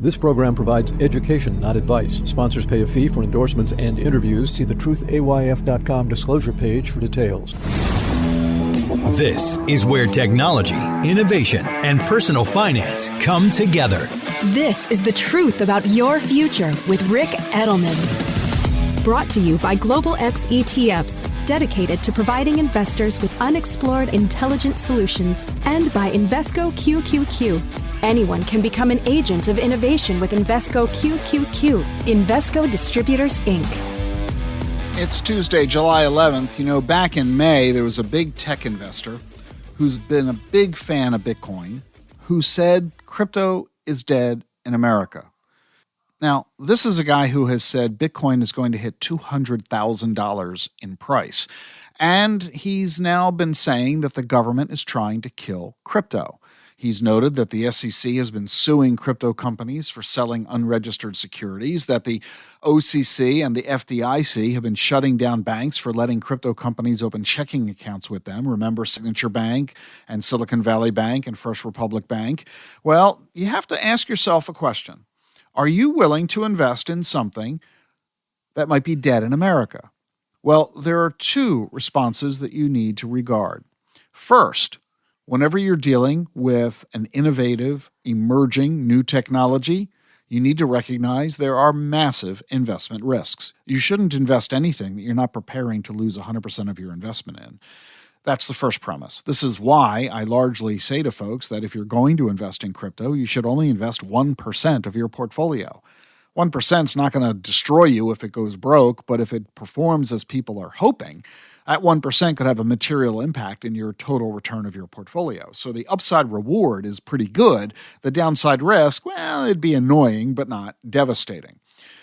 This program provides education, not advice. Sponsors pay a fee for endorsements and interviews. See the truthayf.com disclosure page for details. This is where technology, innovation, and personal finance come together. This is The Truth About Your Future with Rick Edelman. Brought to you by Global X ETFs, dedicated to providing investors with unexplored intelligent solutions, and by Invesco QQQ. Anyone can become an agent of innovation with Invesco QQQ. Invesco Distributors, Inc. It's Tuesday, July 11th. You know, back in May, there was a big tech investor who's been a big fan of Bitcoin who said crypto is dead in America. Now, this is a guy who has said Bitcoin is going to hit $200,000 in price. And he's now been saying that the government is trying to kill crypto. He's noted that the SEC has been suing crypto companies for selling unregistered securities, that the OCC and the FDIC have been shutting down banks for letting crypto companies open checking accounts with them. Remember Signature Bank and Silicon Valley Bank and First Republic Bank? Well, you have to ask yourself a question. Are you willing to invest in something that might be dead in America? Well, there are two responses that you need to regard. First, whenever you're dealing with an innovative, emerging new technology, you need to recognize there are massive investment risks. You shouldn't invest anything that you're not preparing to lose 100% of your investment in. That's the first premise. This is why I largely say to folks that if you're going to invest in crypto, you should only invest 1% of your portfolio. 1% is not going to destroy you if it goes broke, but if it performs as people are hoping, that 1% could have a material impact in your total return of your portfolio. So the upside reward is pretty good. The downside risk, well, it'd be annoying, but not devastating.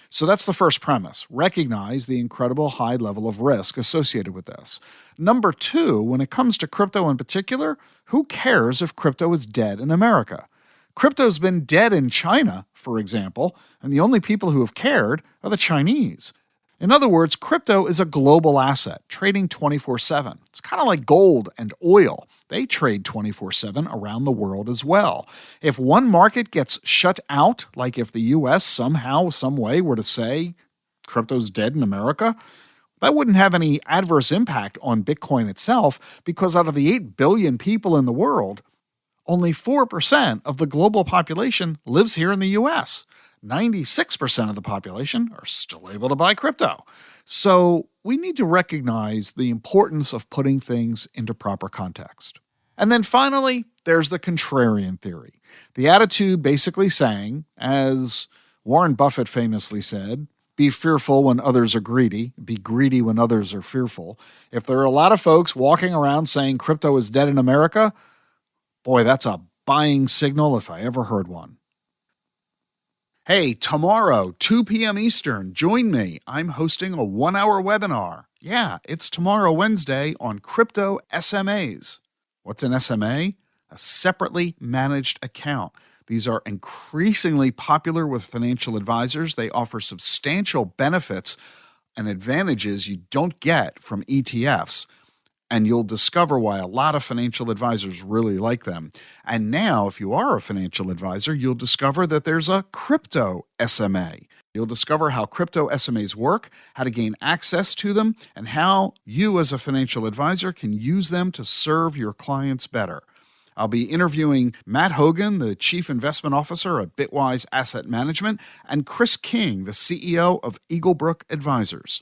So that's the first premise. Recognize the incredible high level of risk associated with this. Number two, when it comes to crypto in particular, who cares if crypto is dead in America? Crypto's been dead in China, for example, and the only people who have cared are the Chinese. In other words, crypto is a global asset, trading 24/7. It's kind of like gold and oil. They trade 24/7 around the world as well. If one market gets shut out, like if the U.S. somehow, some way were to say crypto's dead in America, that wouldn't have any adverse impact on Bitcoin itself because out of the 8 billion people in the world, only 4% of the global population lives here in the U.S. 96% of the population are still able to buy crypto. So we need to recognize the importance of putting things into proper context. And then finally, there's the contrarian theory. The attitude basically saying, as Warren Buffett famously said, be fearful when others are greedy, be greedy when others are fearful. If there are a lot of folks walking around saying crypto is dead in America, boy, that's a buying signal if I ever heard one. Hey, tomorrow, 2 p.m. Eastern, join me. I'm hosting a 1-hour webinar. Yeah, it's tomorrow, Wednesday, on crypto SMAs. What's an SMA? A separately managed account. These are increasingly popular with financial advisors. They offer substantial benefits and advantages you don't get from ETFs. And you'll discover why a lot of financial advisors really like them. And now, if you are a financial advisor, you'll discover that there's a crypto SMA. You'll discover how crypto SMAs work, how to gain access to them, and how you as a financial advisor can use them to serve your clients better. I'll be interviewing Matt Hogan, the Chief Investment Officer at Bitwise Asset Management, and Chris King, the CEO of Eaglebrook Advisors.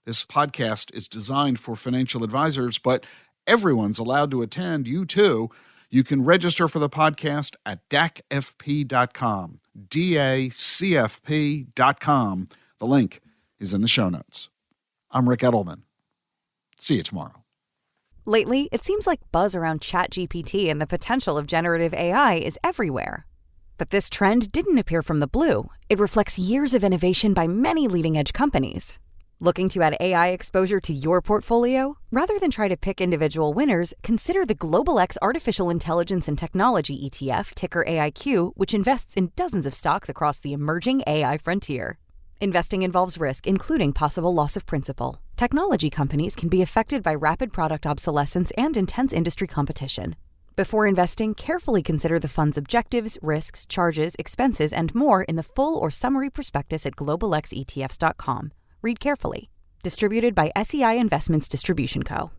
This podcast is designed for financial advisors, but everyone's allowed to attend, you too. You can register for the podcast at dacfp.com, DACFP.com. The link is in the show notes. I'm Rick Edelman. See you tomorrow. Lately, it seems like buzz around ChatGPT and the potential of generative AI is everywhere. But this trend didn't appear from the blue. It reflects years of innovation by many leading-edge companies. Looking to add AI exposure to your portfolio? Rather than try to pick individual winners, consider the Global X Artificial Intelligence and Technology ETF, ticker AIQ, which invests in dozens of stocks across the emerging AI frontier. Investing involves risk, including possible loss of principal. Technology companies can be affected by rapid product obsolescence and intense industry competition. Before investing, carefully consider the fund's objectives, risks, charges, expenses, and more in the full or summary prospectus at globalxetfs.com. Read carefully. Distributed by SEI Investments Distribution Co.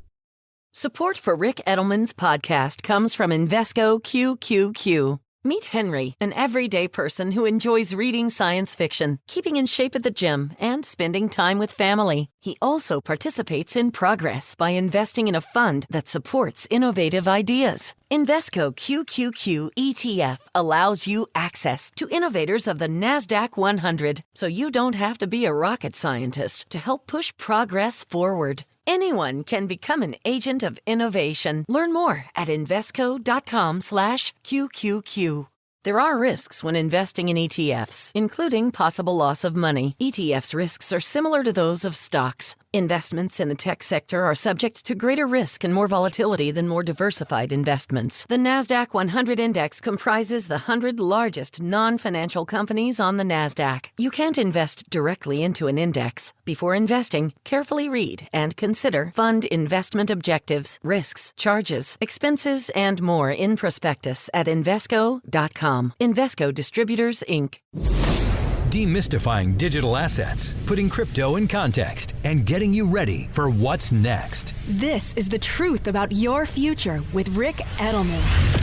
Support for Rick Edelman's podcast comes from Invesco QQQ. Meet Henry, an everyday person who enjoys reading science fiction, keeping in shape at the gym, and spending time with family. He also participates in progress by investing in a fund that supports innovative ideas. Invesco QQQ ETF allows you access to innovators of the NASDAQ 100, so you don't have to be a rocket scientist to help push progress forward. Anyone can become an agent of innovation. Learn more at Invesco.com/QQQ. There are risks when investing in ETFs, including possible loss of money. ETFs' risks are similar to those of stocks. Investments in the tech sector are subject to greater risk and more volatility than more diversified investments. The NASDAQ 100 Index comprises the 100 largest non-financial companies on the NASDAQ. You can't invest directly into an index. Before investing, carefully read and consider fund investment objectives, risks, charges, expenses, and more in prospectus at Invesco.com. Invesco Distributors, Inc. Demystifying digital assets, putting crypto in context, and getting you ready for what's next. This is The Truth About Your Future with Rick Edelman.